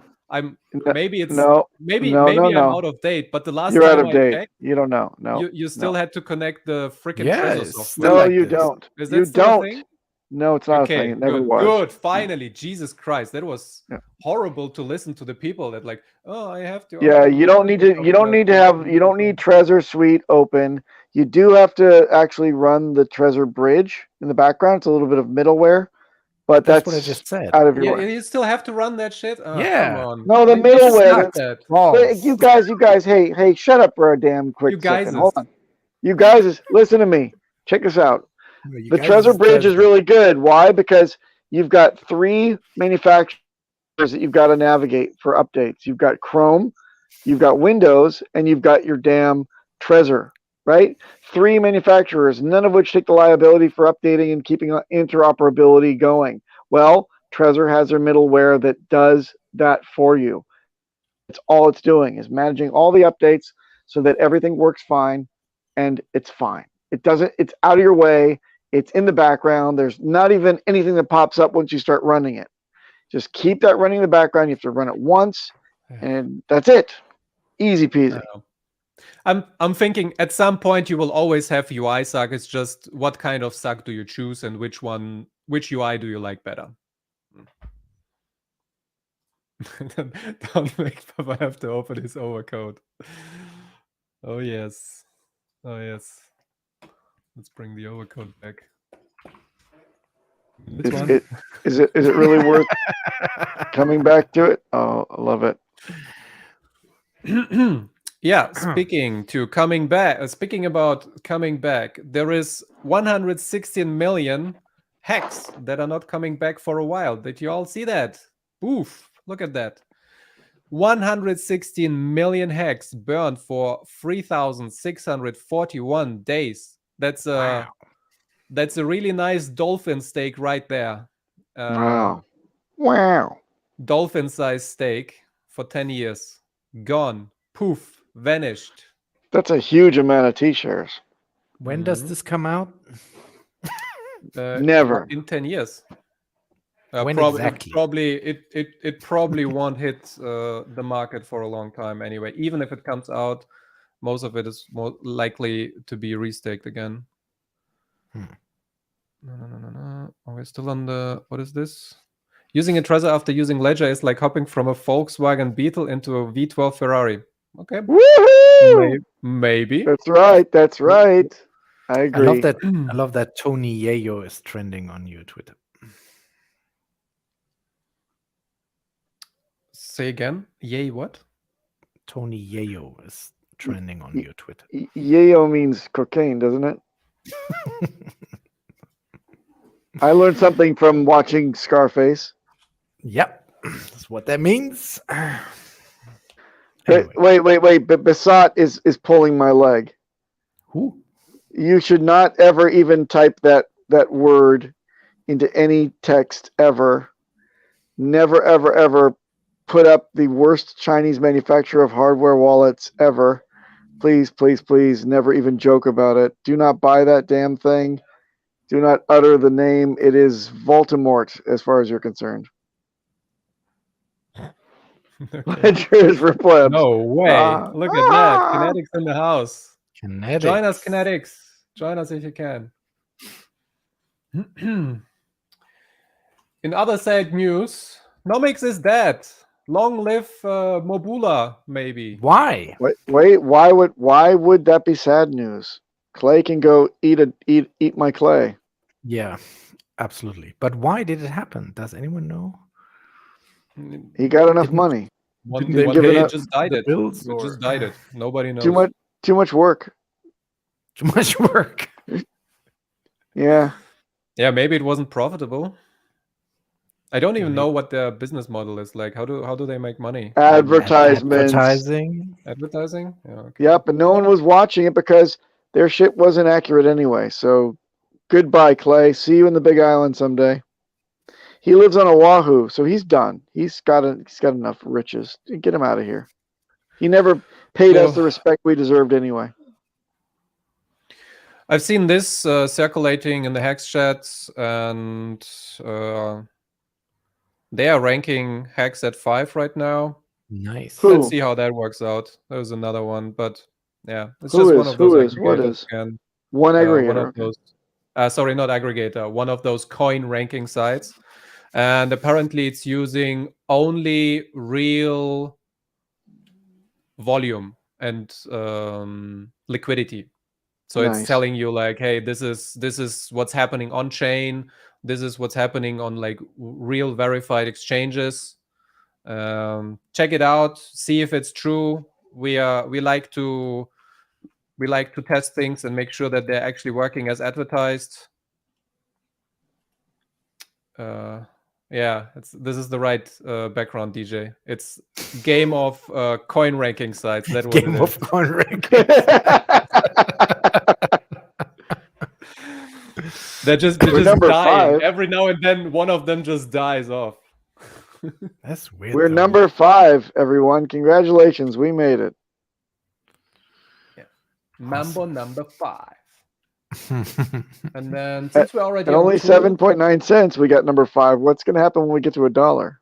maybe I'm out of date. But the last you're time out of date. checked, you don't know. No, you still had to connect the freaking Trezor software. No, you don't. Is that still a thing? No, it's not a thing. It never was. Good. Finally, Jesus Christ, that was Yeah. horrible to listen to the people that like, oh, I have to. Yeah, you don't need to. You don't need to have. You don't need Trezor Suite open. You do have to actually run the Trezor Bridge in the background. It's a little bit of middleware, but That's what I just said. out of your Yeah, way. you still have to run that shit. Oh, Yeah. come on. No, the They middleware. suck that. But you guys, hey, shut up for a damn quick You guys second. Hold on. You guys, listen to me. Check this out. The Trezor Bridge is really good. Why? Because you've got 3 manufacturers that you've got to navigate for updates. You've got Chrome, you've got Windows, and you've got your damn Trezor, right? 3 manufacturers, none of which take the liability for updating and keeping interoperability going. Well, Trezor has their middleware that does that for you. It's all it's doing is managing all the updates so that everything works fine, and it's fine. It's out of your way. It's in the background. There's not even anything that pops up once you start running it. Just keep that running in the background. You have to run it once, and that's it. Easy peasy. I'm thinking at some point you will always have UI suck. It's just what kind of suck do you choose and which UI do you like better? Don't make Papa have to open his overcoat. Oh yes. Oh yes. Let's bring the overcoat back. Is it really worth coming back to it? Oh, I love it. Yeah, speaking about coming back, there is 116 million HEX that are not coming back for a while. Did you all see that? Oof, look at that. 116 million HEX burned for 3,641 days. That's a really nice dolphin steak right there. Wow. Dolphin-sized steak for 10 years. Gone. Poof. Vanished. That's a huge amount of T-shares. When does this come out? Never. In 10 years. When exactly? It probably won't hit the market for a long time anyway. Even if it comes out, most of it is more likely to be restaked again. No. Oh, we're still on the... What is this? Using a Trezor after using Ledger is like hopping from a Volkswagen Beetle into a V12 Ferrari. Okay. Woohoo! Maybe. That's right. I agree. I love that Tony Yayo is trending on your Twitter. Say again? Yay, what? Tony Yayo is trending on your Twitter. Yayo means cocaine, doesn't it? I learned something from watching Scarface. Yep, that's what that means. Anyway. Wait. But Basat is pulling my leg. Who? You should not ever even type that word into any text ever. Never, ever put up the worst Chinese manufacturer of hardware wallets ever. Please, never even joke about it. Do not buy that damn thing. Do not utter the name. It is Voldemort as far as you're concerned. Ledger is for plebs. No way. Look at that. Kinetics in the house. Kinetics. Join us, Kinetics. Join us if you can. In other sad news, Nomics is dead. Long live Mobula, maybe. Why? Wait. Why would that be sad news? Clay can go eat my clay. Yeah, absolutely. But why did it happen? Does anyone know? He got enough money. One day it just died it. It just died it. Nobody knows. Too much work. Too much work. Yeah. Yeah, maybe it wasn't profitable. I don't even know what their business model is like. How do they make money? Advertisements. Advertising? Yeah, okay. Yep, and no one was watching it because their shit wasn't accurate anyway. So goodbye, Clay. See you in the Big Island someday. He lives on Oahu, so he's done. He's got enough riches. Get him out of here. He never paid us the respect we deserved anyway. I've seen this circulating in the Hex chats, and they are ranking Hex at 5 right now. Nice. Who? Let's see how that works out. There's another one, but yeah, it's Who just is? one of those. What is? One one aggregator. of those sorry, not aggregator, one of those coin ranking sites. And apparently it's using only real volume and liquidity. So Nice. it's telling you like, hey, this is what's happening on chain. This is what's happening on like real verified exchanges. Check it out. See if it's true. We like to test things and make sure that they're actually working as advertised. Yeah, this is the right background, DJ. It's game of coin ranking sites. That was Game of coin ranking. They're just We're number dying. 5. Every now and then, one of them just dies off. That's weird. We're though. number 5, everyone. Congratulations, we made it. Mambo number 5. And then since we're already At on only tool- 7.9 cents, we got number 5. What's going to happen when we get to $1?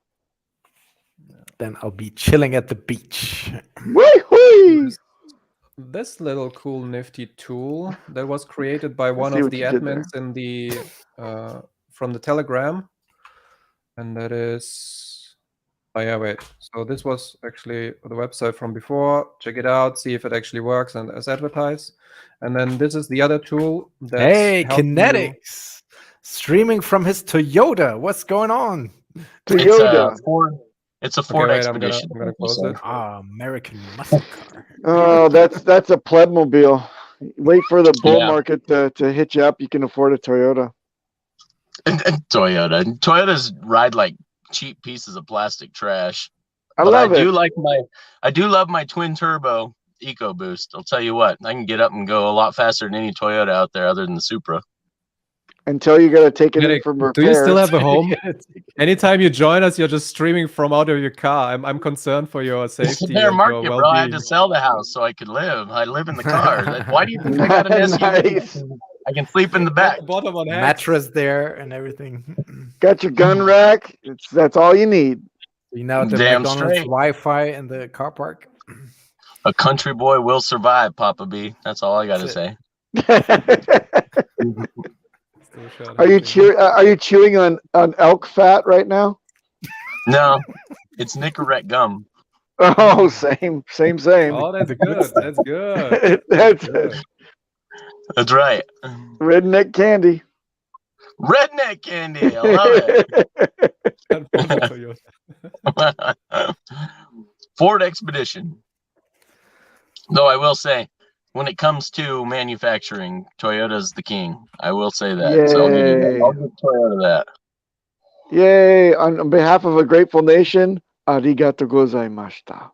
Then I'll be chilling at the beach. Woo-hoo! this little cool nifty tool that was created by I one see of what the you did there. admins in the from the Telegram, and that is yeah, wait. So this was actually the website from before. Check it out, see if it actually works and as advertised. And then this is the other tool that's Hey, helping you- Kinetics. Streaming from his Toyota. What's going on? Toyota. It's a Okay, Ford wait, I'm Expedition. gonna close it. Ah, American muscle car. Oh, that's a plebmobile. Wait for the bull Yeah. market to hit you up. You can afford a Toyota. And Toyota. And Toyotas ride like cheap pieces of plastic trash. I But love it. I do love my twin turbo EcoBoost. I'll tell you what, I can get up and go a lot faster than any Toyota out there other than the Supra. Until you got to take it in Medic, from repair. do you still have a home? Anytime you join us, you're just streaming from out of your car. I'm concerned for your It's a safety fair and market, your bro. I had well-being. to sell the house so I could live. I live in the car. Why do you think I got an SUV? Nice. I can sleep in the back. Bottom on HEX. Mattress there and everything. Got your gun rack. That's all you need. You know, the Damn McDonald's straight. Wi-Fi in the car park. A country boy will survive, Papa B. That's all I got to say. Still shot Are you everything. are you chewing on elk fat right now? No, it's Nicorette gum. Oh, same. Oh, that's good. That's good. That's Good. That's right. redneck candy. Redneck candy. I love it. Ford Expedition. Though I will say, when it comes to manufacturing, Toyota's the king. I will say that. So Yay. I'll give Toyota that. Yay! On behalf of a grateful nation, arigato gozaimashita.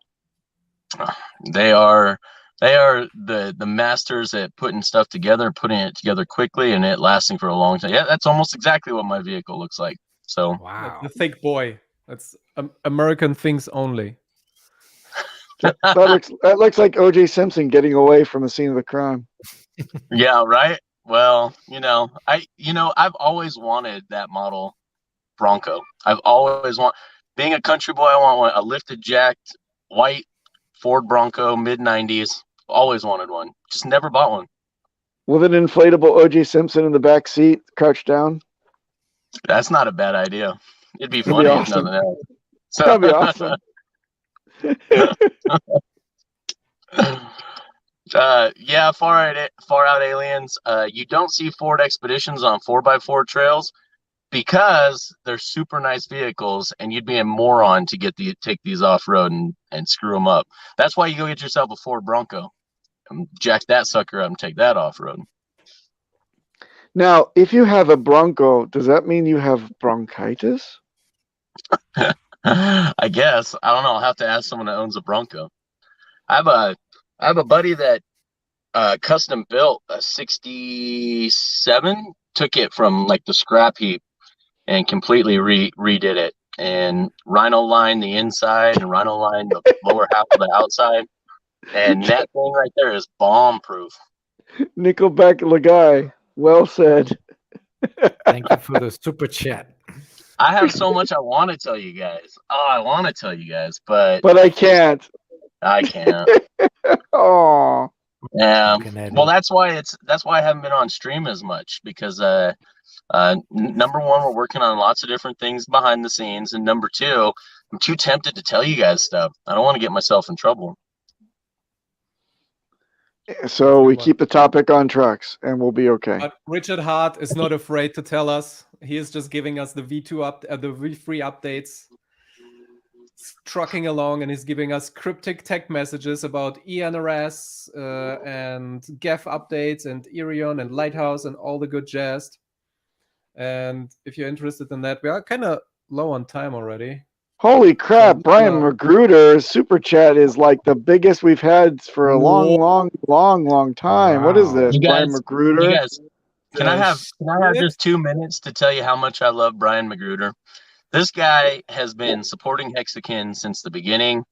They are the masters at putting stuff together, putting it together quickly, and it lasting for a long time. Yeah, that's almost exactly what my vehicle looks like. So Wow. The thick boy. That's American things only. That looks like O.J. Simpson getting away from the scene of the crime. yeah, right. Well, I've always wanted that model Bronco. I've always being a country boy. I want a lifted, jacked, white Ford Bronco, mid-90s. Always wanted one. Just never bought one. With an inflatable O.J. Simpson in the back seat, crouched down. That's not a bad idea. It'd be It'd funny be if awesome. nothing else. So, That'd be awesome. Yeah, far out aliens. You don't see Ford Expeditions on 4x4 trails because they're super nice vehicles, and you'd be a moron to take these off road and screw them up. That's why you go get yourself a Ford Bronco, jack that sucker up, and take that off road. Now, if you have a Bronco, does that mean you have bronchitis? I guess. I don't know. I'll have to ask someone that owns a Bronco. I have a buddy that custom built a 67, took it from like the scrap heap and completely redid it, and rhino lined the inside and rhino lined the lower half of the outside. And that thing right there is bomb proof. Nickelback Lagai. Well said. Thank you for the super chat. I have so much I want to tell you guys. Oh, I want to tell you guys, but But I can't. I can't. Oh, Yeah. Looking at Well, it. that's why I haven't been on stream as much, because number one, we're working on lots of different things behind the scenes, and number two, I'm too tempted to tell you guys stuff. I don't want to get myself in trouble. So we keep the topic on trucks, and we'll be okay. But Richard Hart is not afraid to tell us. He is just giving us the the V3 updates. He's trucking along, and he's giving us cryptic tech messages about ENRS and GEF updates and Erion and Lighthouse and all the good jazz. And if you're interested in that, we are kind of low on time already. Holy crap, Brian Magruder's super chat is like the biggest we've had for a long time. What is this, Brian Magruder? You guys, can I have just 2 minutes to tell you how much I love Brian Magruder? This guy has been supporting Hexicans since the beginning.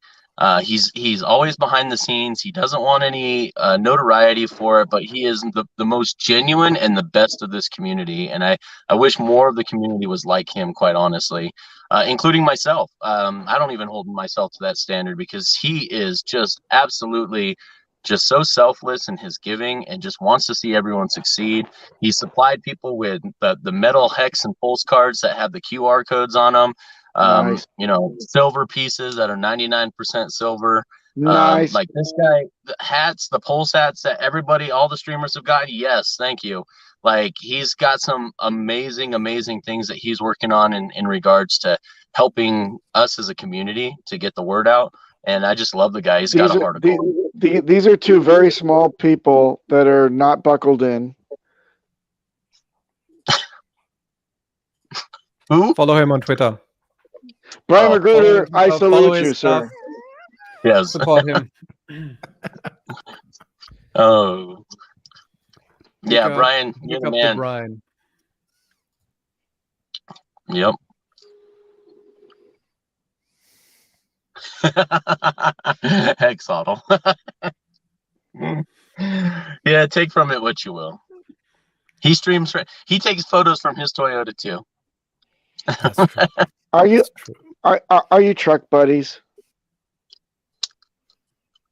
He's always behind the scenes. He doesn't want any notoriety for it, but he is the most genuine and the best of this community. And I wish more of the community was like him, quite honestly, including myself. I don't even hold myself to that standard, because he is just absolutely just so selfless in his giving and just wants to see everyone succeed. He supplied people with the metal hex and pulse cards that have the QR codes on them. Nice. You know, silver pieces that are 99% silver. Nice. Like this guy, the hats, the pulse hats that all the streamers have gotten. Yes, thank you. Like, he's got some amazing things that he's working on in regards to helping us as a community to get the word out. And I just love the guy. He's got a heart of gold. These are two very small people that are not buckled in. Who? Follow him on Twitter. Brian Magruder, I salute you, stuff. sir. Yes. Support him. Oh. Yeah, Look Brian, you're the up man. to Brian. Yep. Hexodal. Yeah, take from it what you will. He streams. He takes photos from his Toyota too. That's true. Are you That's true. are you truck buddies?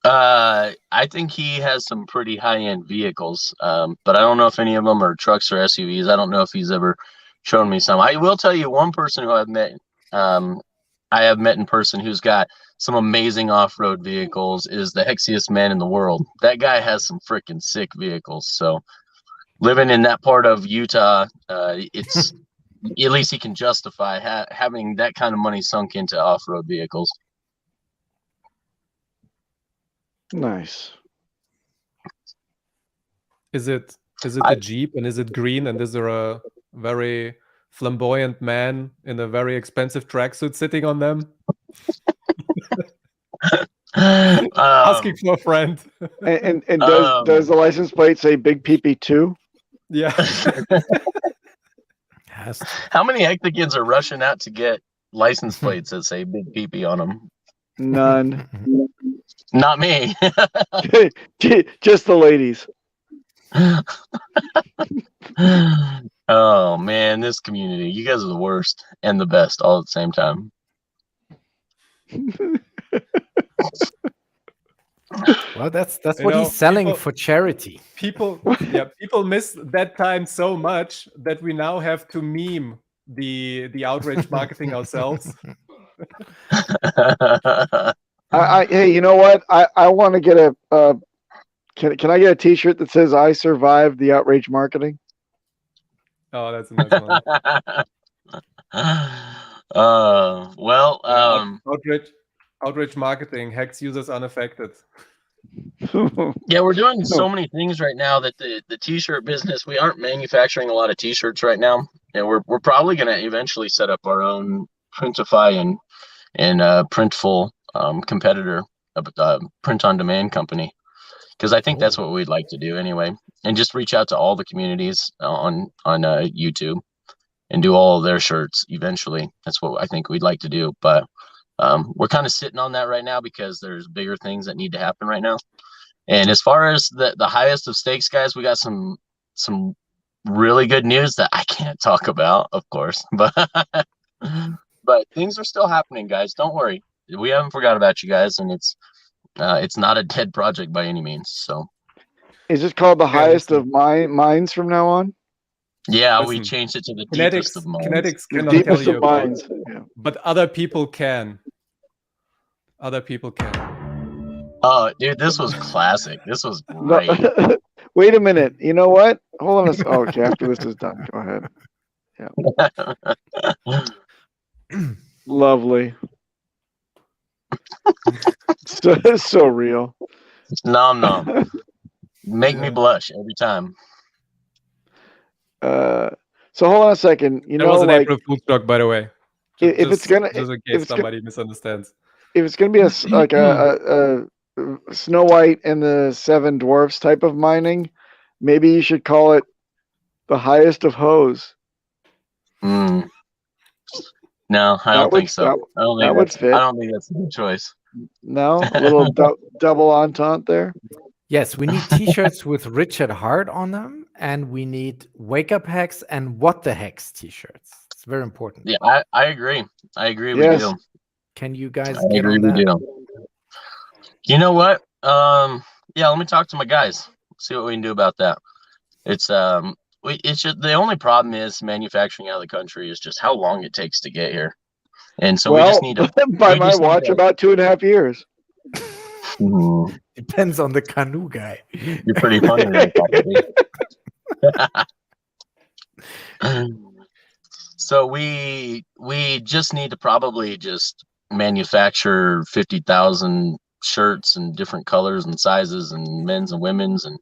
I think he has some pretty high-end vehicles, but I don't know if any of them are trucks or SUVs. I don't know if he's ever shown me some. I will tell you one person who I've met. I have met in person who's got some amazing off-road vehicles is the hexiest man in the world. That guy has some freaking sick vehicles. So living in that part of Utah, it's at least he can justify having that kind of money sunk into off-road vehicles. Nice. Is it a Jeep, and is it green, and is there a very flamboyant man in a very expensive tracksuit sitting on them? Asking for a friend. And does the license plate say Big PP 2? Yeah. How many Hexicans are rushing out to get license plates that say Big PP on them? None. Not me. Just the ladies. Oh man, this community, you guys are the worst and the best all at the same time. Well, that's what he's selling for charity. People miss that time so much that we now have to meme the outrage marketing ourselves. Hey, you know what? I want to get a can I get a T-shirt that says "I survived the outrage marketing"? Oh, that's a nice one. Well, outrage marketing, Hex users unaffected. Yeah, we're doing so many things right now that the T-shirt business, we aren't manufacturing a lot of T-shirts right now, and we're probably going to eventually set up our own Printify and Printful competitor, print on demand company, because I think that's what we'd like to do anyway, and just reach out to all the communities on YouTube and do all of their shirts eventually. That's what I think we'd like to do, but we're kind of sitting on that right now because there's bigger things that need to happen right now. And as far as the highest of stakes, guys, we got some really good news that I can't talk about, of course, but things are still happening, guys. Don't worry. We haven't forgot about you guys, and it's not a dead project by any means. So Is this called the highest listen. of mines from now on? Yeah, we Listen, changed it to the deepest of mines. Kinetics The cannot deepest tell of you, mines. Yeah. but other people can. Other people can. Oh, dude, this was classic. This was No, great. wait a minute. You know what? Hold on. Oh, okay, after this is done, go ahead. Lovely. So real. Nom nom. Make me blush every time. So hold on a second. You That know, was an like April Fool's joke, by the way. if it's gonna just in if case it's gonna, somebody misunderstands. if it's gonna be like a Snow White and the Seven Dwarfs type of mining, maybe you should call it the highest of hoes. Mm. No, I don't think so. I don't think that's a good choice. No, a little double entente there. Yes, we need T-shirts with Richard Hart on them, and we need Wake Up Hex and What the Hex T-shirts. It's very important. Yeah, I agree. I agree. Yes. We do. Can you guys I get agree. on We that? do. You know what? Yeah. Let me talk to my guys. See what we can do about that. It's it's just the only problem is manufacturing out of the country is just how long it takes to get here, and so we just need to. By my watch, about 2.5 years. Depends on the canoe guy. You're pretty funny. So we just need to probably just manufacture 50,000 shirts in different colors and sizes and men's and women's, and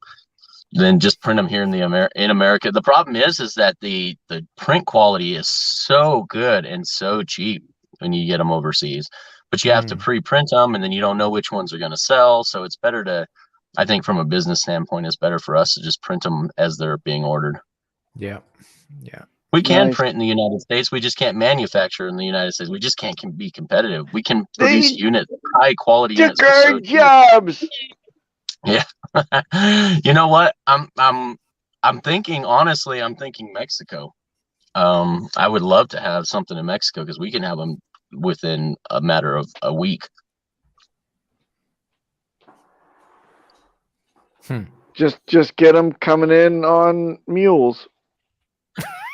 then just print them here in in America. The problem is that the print quality is so good and so cheap when you get them overseas, but you have to pre-print them, and then you don't know which ones are going to sell. So it's better to, I think from a business standpoint, it's better for us to just print them as they're being ordered. Yeah. We can print in the United States. We just can't manufacture in the United States. We just can't be competitive. We can produce units, high quality units. Took our jobs. Yeah. You know what? I'm thinking, honestly, I'm thinking Mexico. I would love to have something in Mexico because we can have them within a matter of a week. Just get them coming in on mules.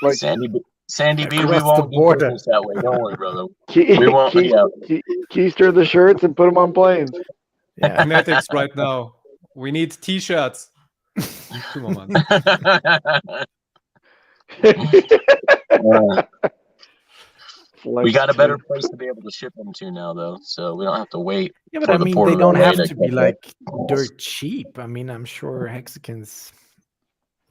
Like Sandy B, we across won't the border. do that way. Don't worry, brother. We won't. Keister the shirts and put them on planes. Yeah. Kinetics right now. We need T-shirts. 2 more months. We got a better place to be able to ship them to now, though, so we don't have to wait. Yeah, but for I the mean, port they of don't LA have to to be get like dirt cheap. I mean, I'm sure Hexicans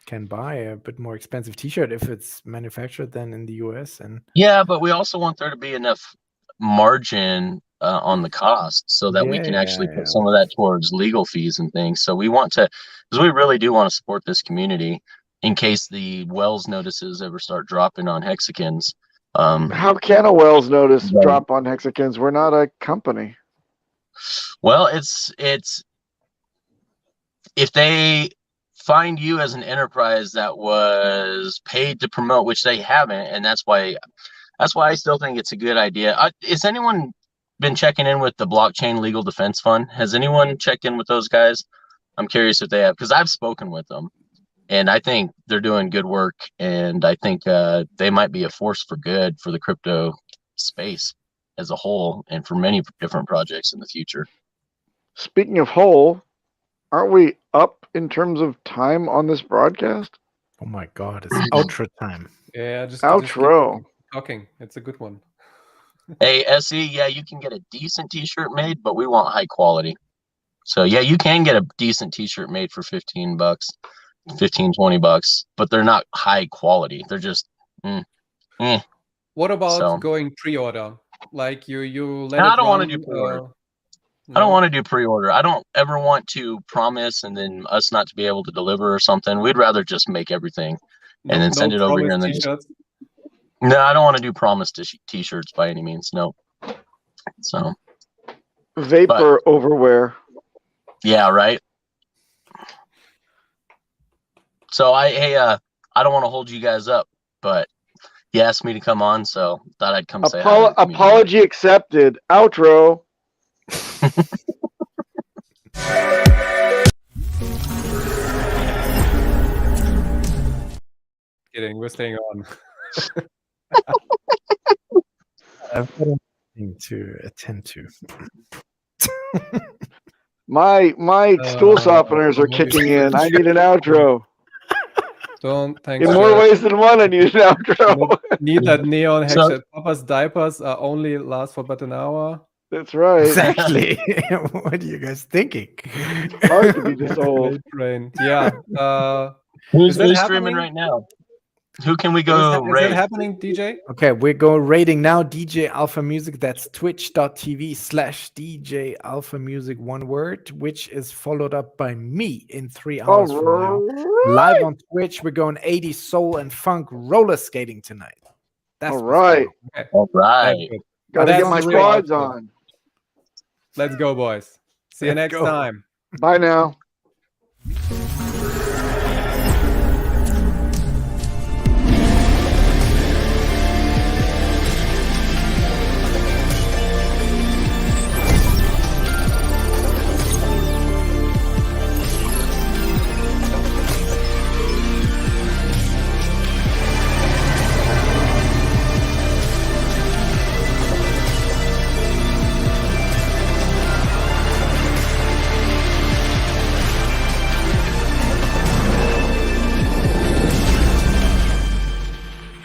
can buy a bit more expensive T-shirt if it's manufactured than in the US. And yeah, but we also want there to be enough margin on the cost so that we can actually put some of that towards legal fees and things. So we want to, because we really do want to support this community in case the Wells notices ever start dropping on Hexicans. How can a Wells notice drop on Hexicans? We're not a company. Well, it's if they find you as an enterprise that was paid to promote, which they haven't, and that's why I still think it's a good idea. Has anyone been checking in with the Blockchain Legal Defense Fund? Has anyone checked in with those guys? I'm curious if they have, because I've spoken with them, and I think they're doing good work, and I think they might be a force for good for the crypto space as a whole, and for many different projects in the future. Speaking of whole, aren't we up in terms of time on this broadcast? oh my God, it's outro time. Yeah, just Outro. keep talking. It's a good one. Hey, SE, yeah, you can get a decent T-shirt made, but we want high quality. So yeah, you can get a decent T-shirt made for $15, $20, but they're not high quality. They're just. What about going pre-order? Like you let I it don't want to run, do pre-order. no? I don't want to do pre-order. I don't ever want to promise and then us not to be able to deliver or something. We'd rather just make everything and then send it over here and then T-shirts? No, I don't want to do promise T-shirts by any means. No. So Vapor overwear. Yeah, right. So I don't want to hold you guys up, but you asked me to come on, so thought I'd come say hi. Apology accepted. Outro. kidding. We're staying on. I've got a thing to attend to. My stool softeners are kicking in. I need an outro. Don't thanks. In more Jeff. ways than one, I need an outro. Need that neon hex. So- Papa's diapers are only last for about an hour. That's right. Exactly. What are you guys thinking? Hard to be this old. Late train. Yeah. Who's Is that streaming happening? right now? Who can we Is go that raid? happening, DJ? Okay, we're going rating now. DJ Alpha Music. That's twitch.tv/DJ Alpha Music, one word, which is followed up by me in 3 hours from now. Live on Twitch. We're going 80s soul and funk roller skating tonight. That's All what's going right. on. All right. Gotta That's get my the real quads outro. on. Let's go, boys. See you Let's next go. time. Bye now.